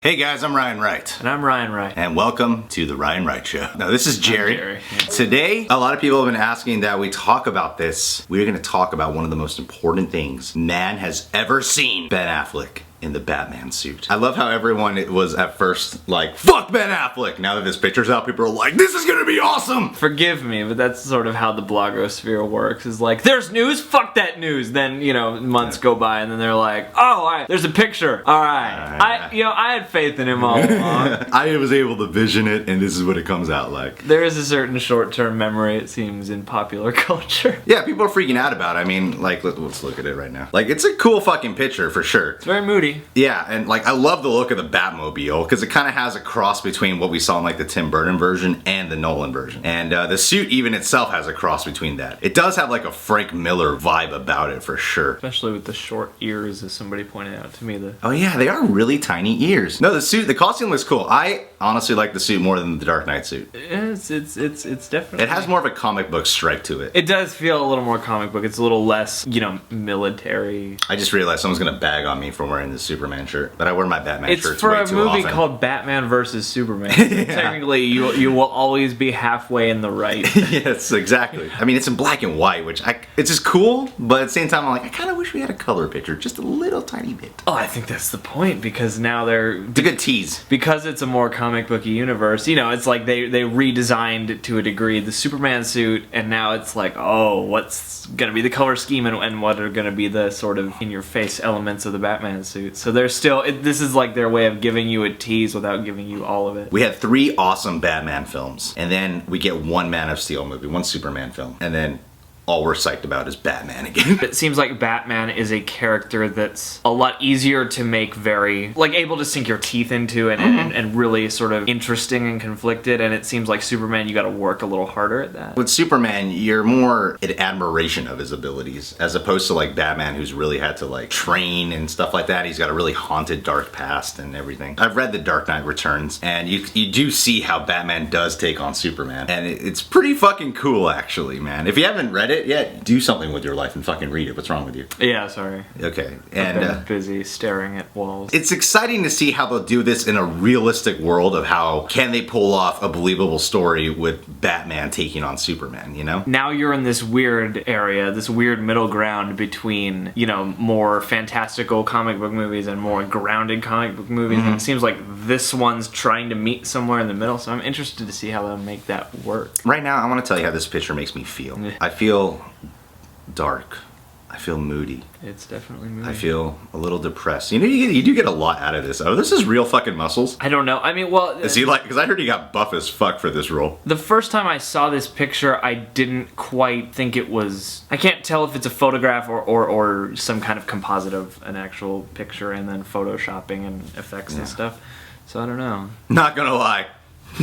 Hey guys, I'm Ryan Wright. And I'm Ryan Wright. And welcome to the Ryan Wright Show. Now this is Jerry. Yeah. Today, a lot of people have been asking that we talk about this. We're gonna talk about one of the most important things man has ever seen. Ben Affleck in the Batman suit. I love how everyone was at first like, fuck Ben Affleck! Now that this picture's out, people are like, this is gonna be awesome! Forgive me, but that's sort of how the blogosphere works. Is like, there's news, fuck that news. Then, you know, months go by and then they're like, oh, all right, there's a picture. All right. I had faith in him all along. I was able to vision it and this is what it comes out like. There is a certain short-term memory, it seems, in popular culture. Yeah, people are freaking out about it. I mean, like, let's look at it right now. Like, it's a cool fucking picture for sure. It's very moody. Yeah, and like I love the look of the Batmobile because it kind of has a cross between what we saw in like the Tim Burton version and the Nolan version. And the suit even itself has a cross between that. It does have like a Frank Miller vibe about it for sure. Especially with the short ears, as somebody pointed out to me. Oh yeah, they are really tiny ears. No, the costume looks cool. I honestly like the suit more than the Dark Knight suit. It's definitely... It has more of a comic book stripe to it. It does feel a little more comic book. It's a little less, you know, military. I just realized someone's gonna bag on me for wearing the Superman shirt, but I wear my Batman shirts way too often. It's for a movie called Batman vs. Superman. Yeah. Technically, you will always be halfway in the right. Yes, exactly. I mean, it's in black and white, which it's just cool, but at the same time, I'm like, I kind of wish we had a color picture, just a little tiny bit. Oh, I think that's the point, because now It's a good tease. Because it's a more comic booky universe, you know, it's like they redesigned to a degree the Superman suit, and now it's like, oh, what's gonna be the color scheme and what are gonna be the sort of in-your-face elements of the Batman suit. So there's still, this is like their way of giving you a tease without giving you all of it. We had 3 awesome Batman films, and then we get 1 Man of Steel movie, 1 Superman film, and then all we're psyched about is Batman again. It seems like Batman is a character that's a lot easier to make very, like, able to sink your teeth into and really sort of interesting and conflicted, and it seems like Superman, you gotta work a little harder at that. With Superman, you're more in admiration of his abilities, as opposed to like Batman, who's really had to like train and stuff like that. He's got a really haunted dark past and everything. I've read The Dark Knight Returns, and you do see how Batman does take on Superman, and it's pretty fucking cool actually, man. If you haven't read it yet, do something with your life and fucking read it. What's wrong with you? Yeah, sorry. Okay. And I've been busy staring at walls. It's exciting to see how they'll do this in a realistic world of how can they pull off a believable story with Batman taking on Superman, you know? Now you're in this weird area, this weird middle ground between, you know, more fantastical comic book movies and more grounded comic book movies, and it seems like this one's trying to meet somewhere in the middle, so I'm interested to see how they'll make that work. Right now, I want to tell you how this picture makes me feel. I feel dark. I feel moody. It's definitely moody. I feel a little depressed. You know, you do get a lot out of this. Oh, this is real fucking muscles. I don't know. I mean, well... Is he like... Because I heard he got buff as fuck for this role. The first time I saw this picture, I didn't quite think it was... I can't tell if it's a photograph or some kind of composite of an actual picture and then photoshopping and effects and stuff. So I don't know. Not gonna lie.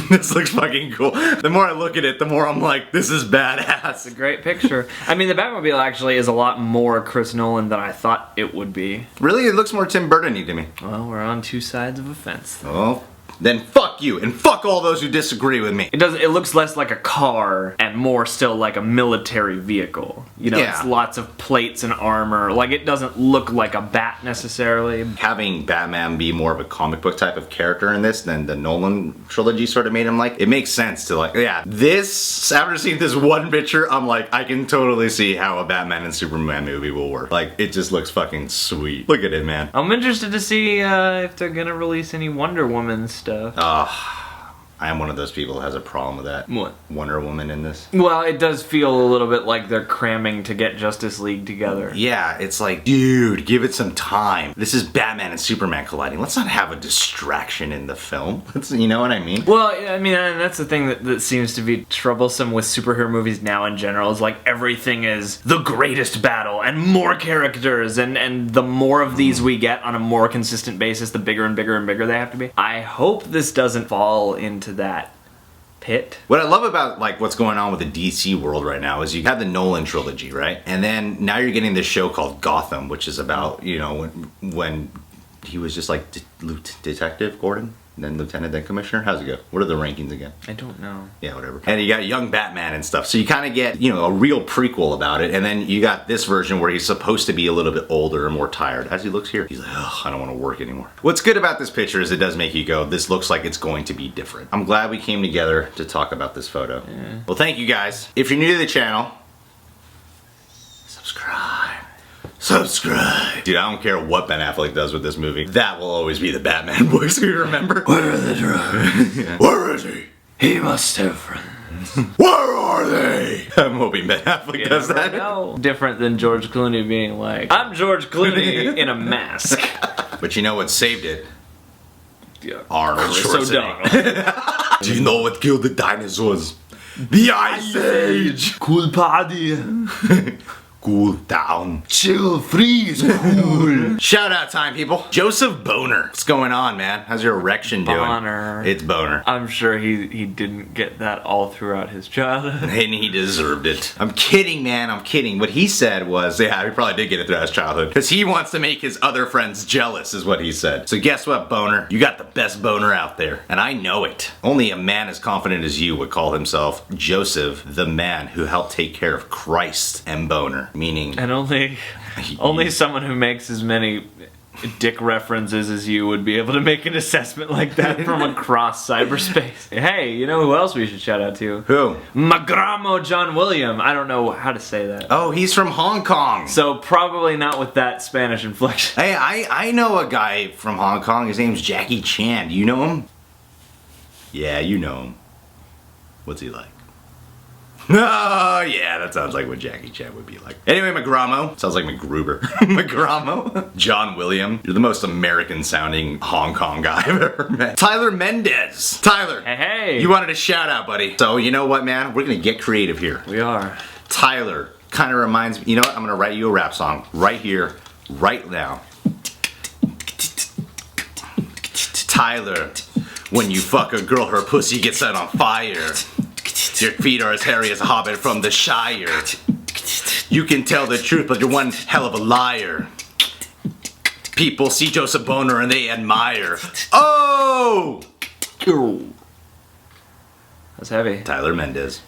This looks fucking cool. The more I look at it, the more I'm like, this is badass. It's a great picture. I mean, the Batmobile actually is a lot more Chris Nolan than I thought it would be. Really? It looks more Tim Burton-y to me. Well, we're on 2 sides of a fence. Oh. Then fuck you, and fuck all those who disagree with me. It looks less like a car and more still like a military vehicle. You know, it's lots of plates and armor. Like, it doesn't look like a bat necessarily. Having Batman be more of a comic book type of character in this than the Nolan trilogy sort of made him like, it makes sense to like, yeah, this, after seeing this one picture, I'm like, I can totally see how a Batman and Superman movie will work. Like, it just looks fucking sweet. Look at it, man. I'm interested to see if they're gonna release any Wonder Woman stuff. I am one of those people who has a problem with that. What? Wonder Woman in this. Well, it does feel a little bit like they're cramming to get Justice League together. Yeah, it's like, dude, give it some time. This is Batman and Superman colliding. Let's not have a distraction in the film. You know what I mean? Well, I mean, and that's the thing that seems to be troublesome with superhero movies now in general, is like everything is the greatest battle and more characters, and the more of these we get on a more consistent basis, the bigger and bigger and bigger they have to be. I hope this doesn't fall into that pit. What I love about like what's going on with the DC world right now is you have the Nolan trilogy, right? And then now you're getting this show called Gotham, which is about, you know, when He was just like Detective Gordon, then Lieutenant, then Commissioner. How's it go? What are the rankings again? I don't know. Yeah, whatever. And you got young Batman and stuff. So you kind of get, you know, a real prequel about it. And then you got this version where he's supposed to be a little bit older and more tired. As he looks here, he's like, oh, I don't want to work anymore. What's good about this picture is it does make you go, this looks like it's going to be different. I'm glad we came together to talk about this photo. Yeah. Well, thank you guys. If you're new to the channel, subscribe. Dude, I don't care what Ben Affleck does with this movie. That will always be the Batman voice, you remember? Where are the drugs? Yeah. Where is he? He must have friends. Where are they? I'm hoping Ben Affleck does that. No. Different than George Clooney being like, I'm George Clooney in a mask. But you know what saved it? Yeah. Arnold Schwarzenegger. O'Donnell. Do you know what killed the dinosaurs? The Ice Age! Cool party. Cool down. Chill, freeze, cool. Shout out time, people. Joseph Boner. What's going on, man? How's your erection doing? Boner. It's Boner. I'm sure he didn't get that all throughout his childhood. And he deserved it. I'm kidding, man. I'm kidding. What he said was, yeah, he probably did get it throughout his childhood. Because he wants to make his other friends jealous, is what he said. So guess what, Boner? You got the best boner out there. And I know it. Only a man as confident as you would call himself Joseph, the man who helped take care of Christ and Boner. Meaning... And only someone who makes as many dick references as you would be able to make an assessment like that from across cyberspace. Hey, you know who else we should shout out to? Who? Magramo John William. I don't know how to say that. Oh, he's from Hong Kong. So probably not with that Spanish inflection. Hey, I know a guy from Hong Kong. His name's Jackie Chan. Do you know him? Yeah, you know him. What's he like? Oh, yeah, that sounds like what Jackie Chan would be like. Anyway, Magramo. Sounds like MacGruber. Magramo. John William. You're the most American sounding Hong Kong guy I've ever met. Tyler Mendez. Tyler. Hey. You wanted a shout out, buddy. So, you know what, man? We're gonna get creative here. We are. Tyler kind of reminds me, you know what? I'm gonna write you a rap song right here, right now. Tyler, when you fuck a girl, her pussy gets set on fire. Your feet are as hairy as a hobbit from the Shire. You can tell the truth, but you're one hell of a liar. People see Joseph Boner and they admire. Oh! That's heavy. Tyler Mendez.